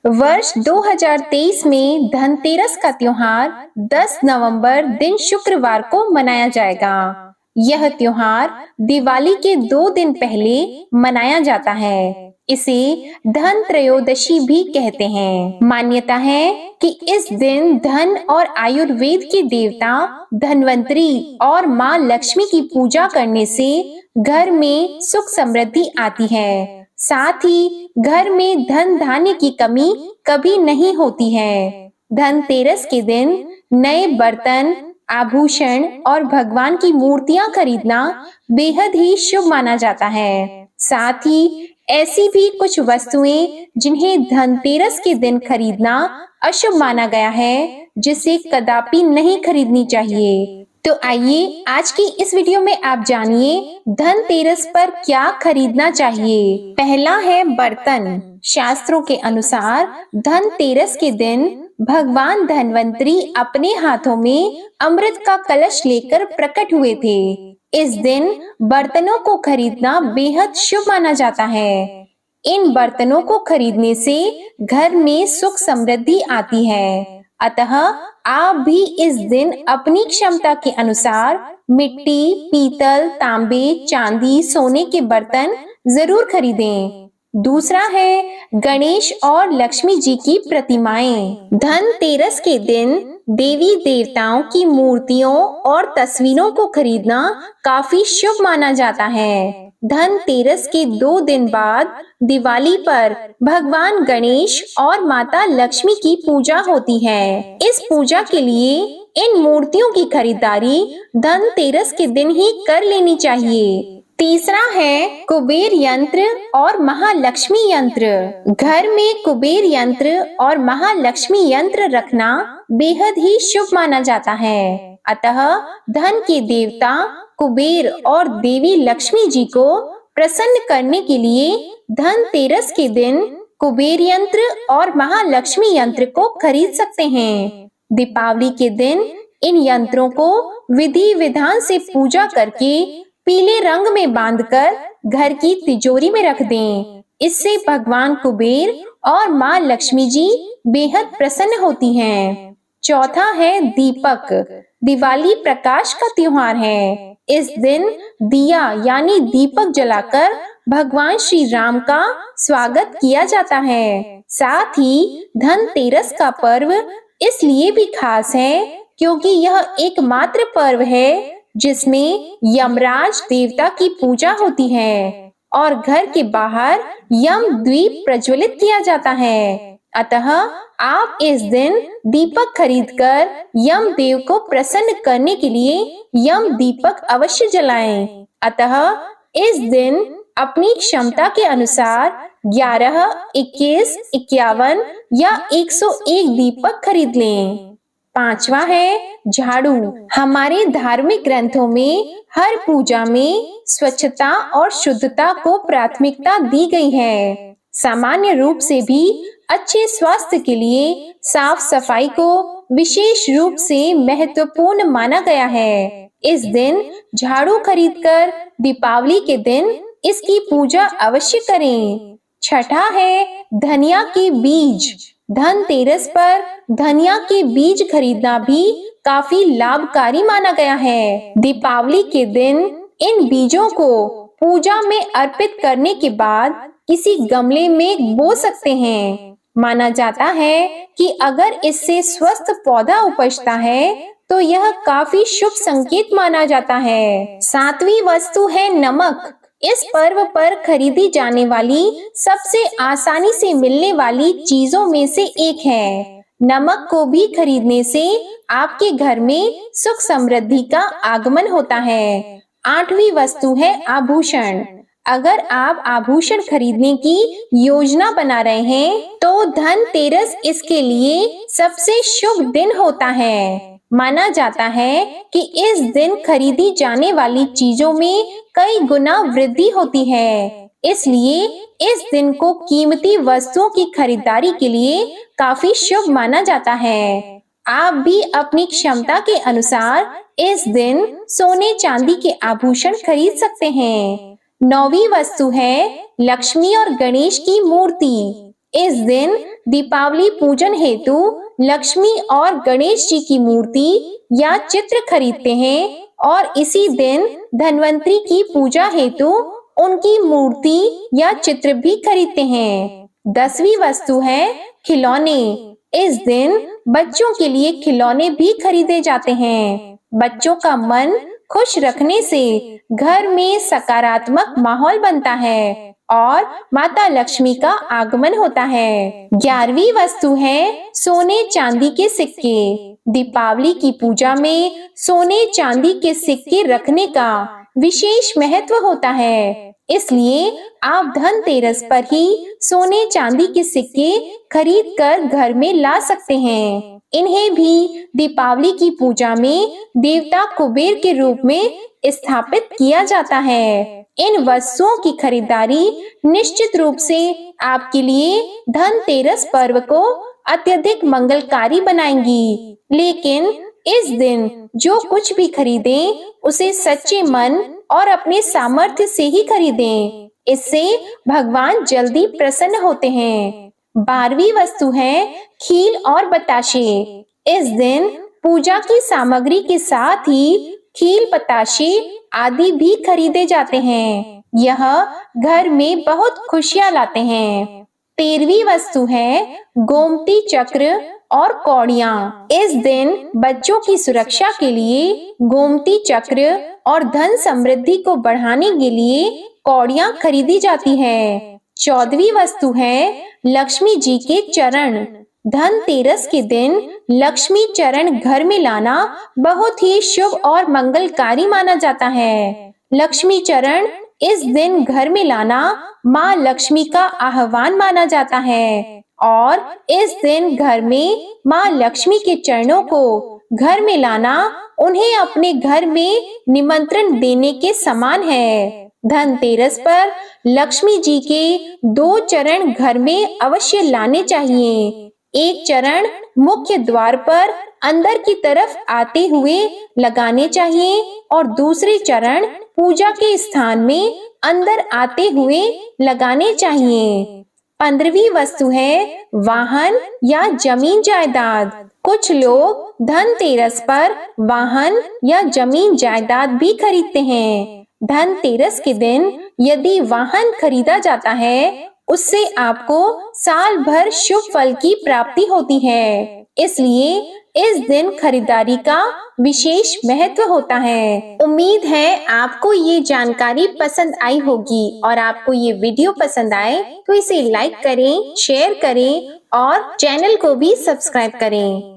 वर्ष 2023 में धनतेरस का त्योहार 10 नवंबर दिन शुक्रवार को मनाया जाएगा। यह त्योहार दिवाली के 2 दिन पहले मनाया जाता है। इसे धन त्रयोदशी भी कहते हैं। मान्यता है कि इस दिन धन और आयुर्वेद के देवता धन्वंतरी और माँ लक्ष्मी की पूजा करने से घर में सुख समृद्धि आती है। साथ ही घर में धन धान्य की कमी कभी नहीं होती है। धनतेरस के दिन नए बर्तन, आभूषण और भगवान की मूर्तियां खरीदना बेहद ही शुभ माना जाता है। साथ ही ऐसी भी कुछ वस्तुएं जिन्हें धनतेरस के दिन खरीदना अशुभ माना गया है, जिसे कदापि नहीं खरीदनी चाहिए। तो आइए आज की इस वीडियो में आप जानिए धनतेरस पर क्या खरीदना चाहिए। पहला है बर्तन। शास्त्रों के अनुसार धनतेरस के दिन भगवान धन्वंतरी अपने हाथों में अमृत का कलश लेकर प्रकट हुए थे। इस दिन बर्तनों को खरीदना बेहद शुभ माना जाता है। इन बर्तनों को खरीदने से घर में सुख समृद्धि आती है। अतः आप भी इस दिन अपनी क्षमता के अनुसार मिट्टी, पीतल, तांबे, चांदी, सोने के बर्तन जरूर खरीदें। दूसरा है गणेश और लक्ष्मी जी की प्रतिमाएं। धनतेरस के दिन देवी देवताओं की मूर्तियों और तस्वीरों को खरीदना काफी शुभ माना जाता है। धनतेरस के 2 दिन बाद दिवाली पर भगवान गणेश और माता लक्ष्मी की पूजा होती है। इस पूजा के लिए इन मूर्तियों की खरीदारी धनतेरस के दिन ही कर लेनी चाहिए। तीसरा है कुबेर यंत्र और महालक्ष्मी यंत्र। घर में कुबेर यंत्र और महालक्ष्मी यंत्र रखना बेहद ही शुभ माना जाता है। अतः धन के देवता कुबेर और देवी लक्ष्मी जी को प्रसन्न करने के लिए धनतेरस के दिन कुबेर यंत्र और महालक्ष्मी यंत्र को खरीद सकते हैं। दीपावली के दिन इन यंत्रों को विधि विधान से पूजा करके पीले रंग में बांधकर घर की तिजोरी में रख दें। इससे भगवान कुबेर और माँ लक्ष्मी जी बेहद प्रसन्न होती हैं। चौथा है दीपक। दिवाली प्रकाश का त्योहार है। इस दिन दिया यानी दीपक जलाकर भगवान श्री राम का स्वागत किया जाता है। साथ ही धनतेरस का पर्व इसलिए भी खास है क्योंकि यह एकमात्र पर्व है जिसमें यमराज देवता की पूजा होती है और घर के बाहर यम द्वीप प्रज्वलित किया जाता है। अतः आप इस दिन दीपक खरीदकर यम देव को प्रसन्न करने के लिए यम दीपक अवश्य जलाएं। अतः इस दिन अपनी क्षमता के अनुसार 11, 21, 51 या 101 दीपक खरीद लें। पांचवा है झाड़ू। हमारे धार्मिक ग्रंथों में हर पूजा में स्वच्छता और शुद्धता को प्राथमिकता दी गई है। सामान्य रूप से भी अच्छे स्वास्थ्य के लिए साफ सफाई को विशेष रूप से महत्वपूर्ण माना गया है। इस दिन झाड़ू खरीदकर दीपावली के दिन इसकी पूजा अवश्य करें। छठा है धनिया के बीज। धनतेरस पर धनिया के बीज खरीदना भी काफी लाभकारी माना गया है। दीपावली के दिन इन बीजों को पूजा में अर्पित करने के बाद किसी गमले में बो सकते हैं। माना जाता है कि अगर इससे स्वस्थ पौधा उपजता है तो यह काफी शुभ संकेत माना जाता है। 7वीं वस्तु है नमक। इस पर्व पर खरीदी जाने वाली सबसे आसानी से मिलने वाली चीजों में से एक है। नमक को भी खरीदने से आपके घर में सुख समृद्धि का आगमन होता है। 8वीं वस्तु है आभूषण। अगर आप आभूषण खरीदने की योजना बना रहे हैं तो धनतेरस इसके लिए सबसे शुभ दिन होता है। माना जाता है कि इस दिन खरीदी जाने वाली चीजों में कई गुना वृद्धि होती है। इसलिए इस दिन को कीमती वस्तुओं की खरीदारी के लिए काफी शुभ माना जाता है। आप भी अपनी क्षमता के अनुसार इस दिन सोने चांदी के आभूषण खरीद सकते हैं। 9वीं वस्तु है लक्ष्मी और गणेश की मूर्ति। इस दिन दीपावली पूजन हेतु लक्ष्मी और गणेश जी की मूर्ति या चित्र खरीदते हैं और इसी दिन धन्वंतरी की पूजा हेतु उनकी मूर्ति या चित्र भी खरीदते हैं। 10वीं वस्तु है खिलौने। इस दिन बच्चों के लिए खिलौने भी खरीदे जाते हैं। बच्चों का मन खुश रखने से घर में सकारात्मक माहौल बनता है और माता लक्ष्मी का आगमन होता है। 11वीं वस्तु है सोने चांदी के सिक्के। दीपावली की पूजा में सोने चांदी के सिक्के रखने का विशेष महत्व होता है, इसलिए आप धनतेरस पर ही सोने चांदी के सिक्के खरीद कर घर में ला सकते हैं। इन्हें भी दीपावली की पूजा में देवता कुबेर के रूप में स्थापित किया जाता है। इन वस्तुओं की खरीदारी निश्चित रूप से आपके लिए धनतेरस पर्व को अत्यधिक मंगलकारी बनाएंगी, लेकिन इस दिन जो कुछ भी खरीदें उसे सच्चे मन और अपने सामर्थ्य से ही खरीदें। इससे भगवान जल्दी प्रसन्न होते हैं। 12वीं वस्तु है खील और बताशे। इस दिन पूजा की सामग्री के साथ ही खील, बताशे आदि भी खरीदे जाते हैं। यह घर में बहुत खुशियां लाते हैं। 13वीं वस्तु है गोमती चक्र और कौड़ियाँ। इस दिन बच्चों की सुरक्षा के लिए गोमती चक्र और धन समृद्धि को बढ़ाने के लिए कौड़ियाँ खरीदी जाती है। 14वीं वस्तु है लक्ष्मी जी के चरण। धनतेरस के दिन लक्ष्मी चरण घर में लाना बहुत ही शुभ और मंगलकारी माना जाता है। लक्ष्मी चरण इस दिन घर में लाना माँ लक्ष्मी का आह्वान माना जाता है और इस दिन घर में माँ लक्ष्मी के चरणों को घर में लाना उन्हें अपने घर में निमंत्रण देने के समान है। धनतेरस पर लक्ष्मी जी के 2 चरण घर में अवश्य लाने चाहिए। एक चरण मुख्य द्वार पर अंदर की तरफ आते हुए लगाने चाहिए और दूसरे चरण पूजा के स्थान में अंदर आते हुए लगाने चाहिए। 15वीं वस्तु है वाहन या जमीन जायदाद। कुछ लोग धनतेरस पर वाहन या जमीन जायदाद भी खरीदते हैं। धनतेरस के दिन यदि वाहन खरीदा जाता है उससे आपको साल भर शुभ फल की प्राप्ति होती है, इसलिए इस दिन खरीदारी का विशेष महत्व होता है। उम्मीद है आपको ये जानकारी पसंद आई होगी और आपको ये वीडियो पसंद आए तो इसे लाइक करें, शेयर करें और चैनल को भी सब्सक्राइब करें।